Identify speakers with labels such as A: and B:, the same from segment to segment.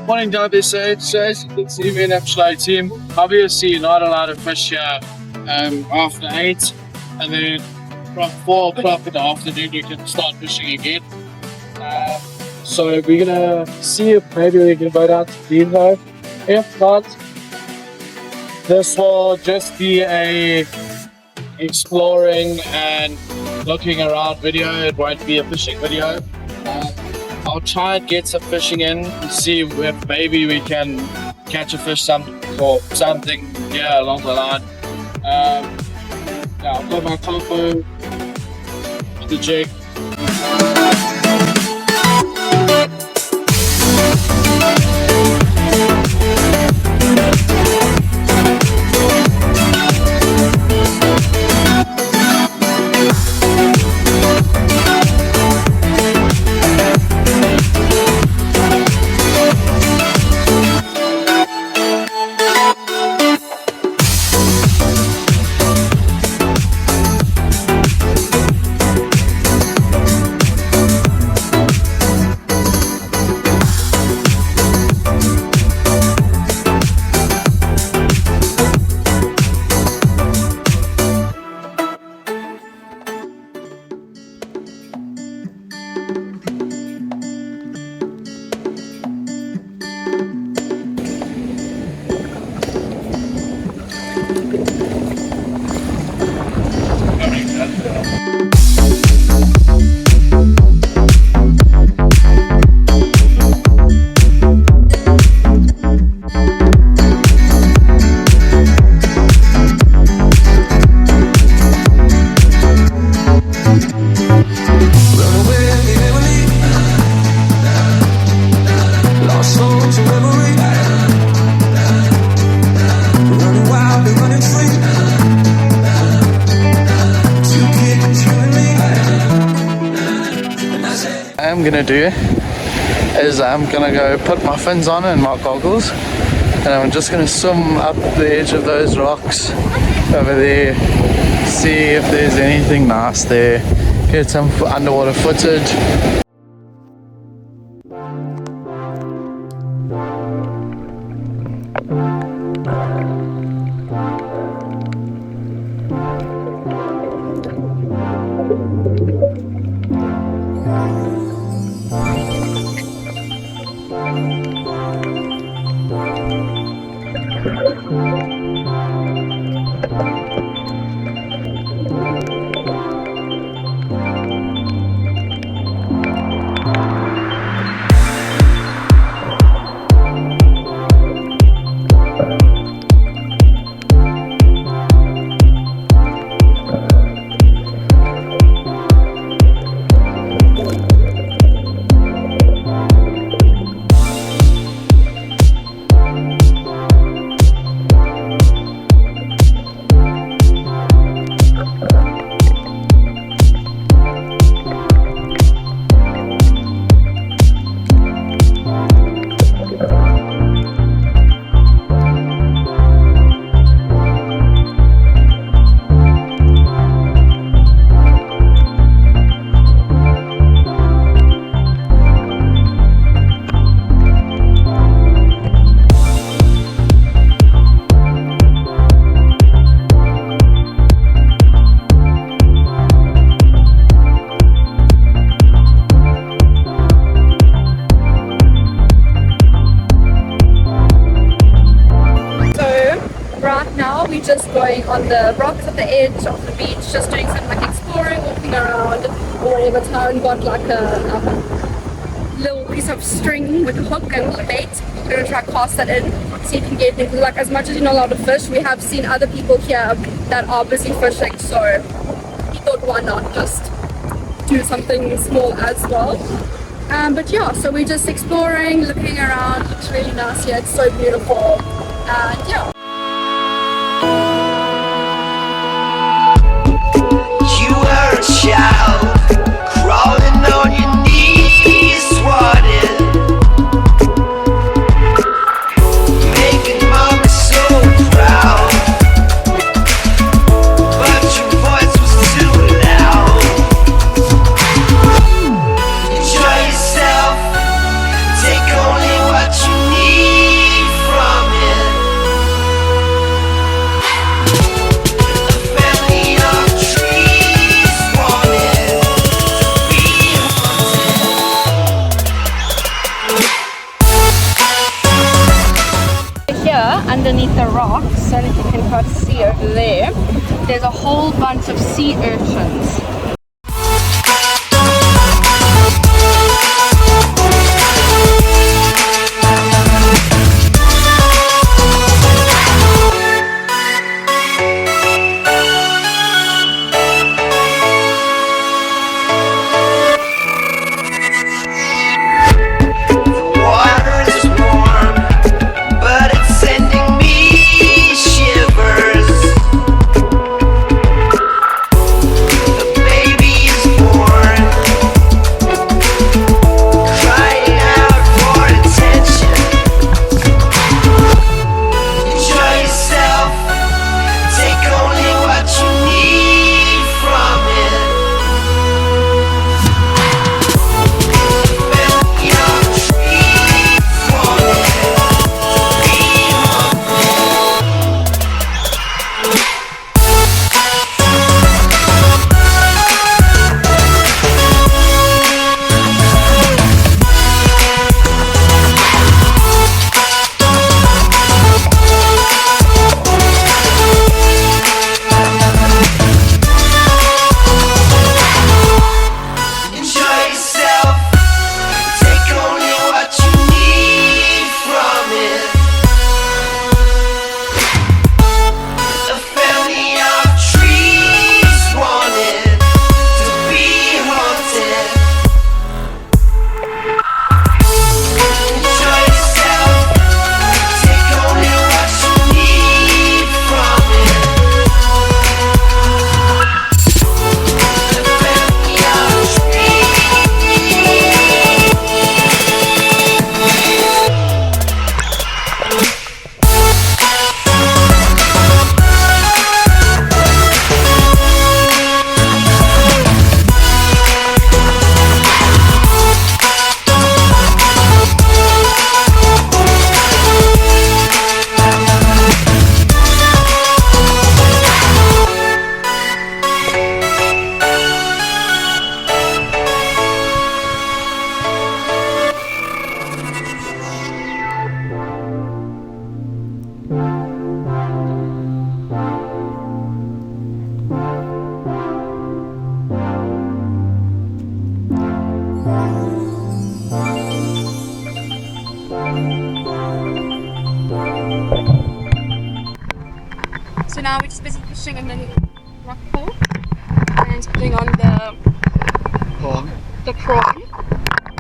A: Morning, Derby. So as you can see, we're in Umdloti team. Obviously, not a lot of fish here after 8, and then from 4 o'clock in the afternoon, you can start fishing again. So we're gonna see if maybe we can go down to Umdloti. If not, this will just be a exploring and looking around video. It won't be a fishing video. I'll try and get some fishing in and see if maybe we can catch a fish or something along the line. I've got my combo, the jig. I'm gonna do is I'm gonna go put my fins on and my goggles, and I'm just gonna swim up the edge of those rocks over there, see if there's anything nice there, get some underwater footage.
B: on the rocks at the edge of the beach, just doing some like exploring, walking around, or whatever. Town got like a little piece of string with a hook and a bait. We're gonna try to cast that in, see if you can get anything. Like as much as you're not allowed to fish, we have seen other people here that are busy fishing, so we thought why not just do something small as well. But yeah, so we're just exploring, looking around. It's really nice here, it's so beautiful, and yeah.
C: You were a child, crawling on your knees, swatted, making mama so proud, but your voice was too loud. Enjoy yourself, take only what you need from it. A family of trees wanted to be
B: Here underneath the rocks, and if you can kind of see over there, there's a whole bunch of sea urchins.
C: water is warm, but it's sending me shivers. The baby is born, crying out for attention. Enjoy yourself, take only what you need from it. Family of trees wanted to be enjoy yourself, take only what you need from it. A family of trees wanted to be haunted. Enjoy yourself, take only what you need from it. A family of trees.
B: So now we're just busy fishing in the rock pool and putting on the prawn.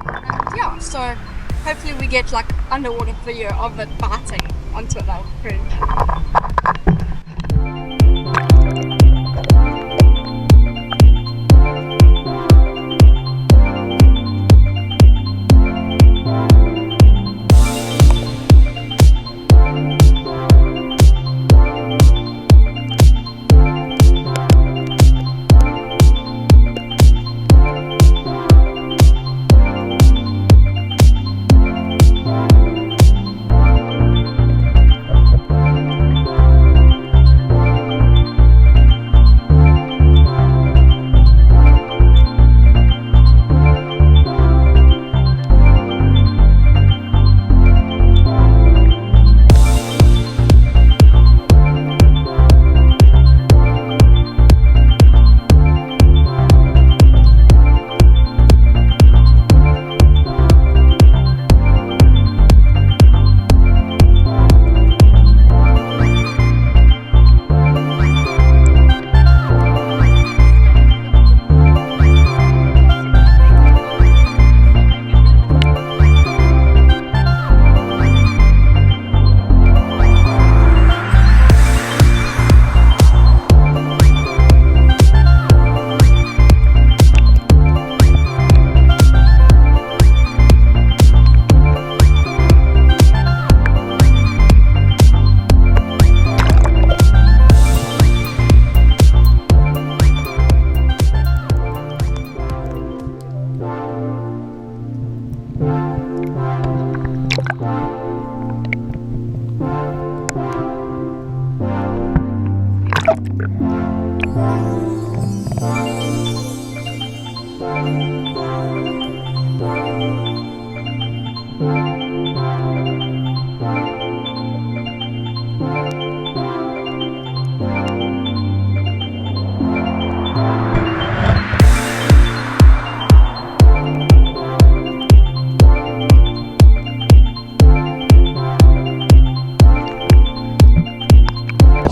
B: And yeah, so hopefully we get like underwater video of it biting onto it. That would be great.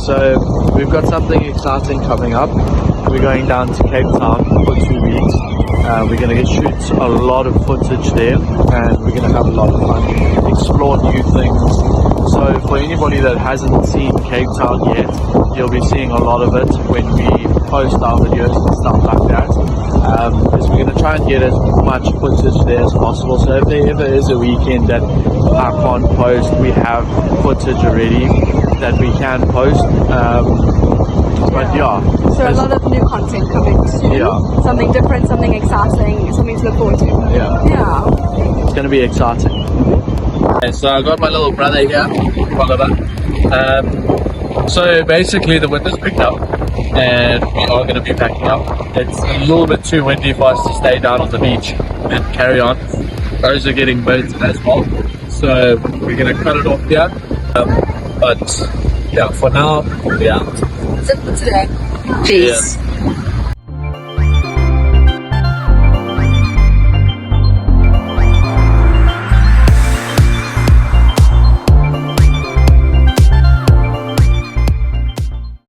D: So we've got something exciting coming up. We're going down to Cape Town for 2 weeks. We're going to shoot a lot of footage there, and we're going to have a lot of fun, explore new things. So for anybody that hasn't seen Cape Town yet, you'll be seeing a lot of it when we post our videos and stuff like that. Because we're going to try and get as much footage there as possible. So if there ever is a weekend that I can't post, we have footage already that we can post. But yeah.
B: So a lot of new content coming soon.
D: Yeah.
B: Something different, something exciting, something to look forward to.
D: Yeah.
B: Yeah.
D: It's going to be exciting.
A: Okay, so I got my little brother here, Oliver. So basically the wind's picked up and we are going to be packing up. It's a little bit too windy for us to stay down on the beach and carry on. Those are getting burnt as well. So we're going to cut it off here. But yeah, for now, we're out.
B: That's it for today. Peace.
A: Yeah.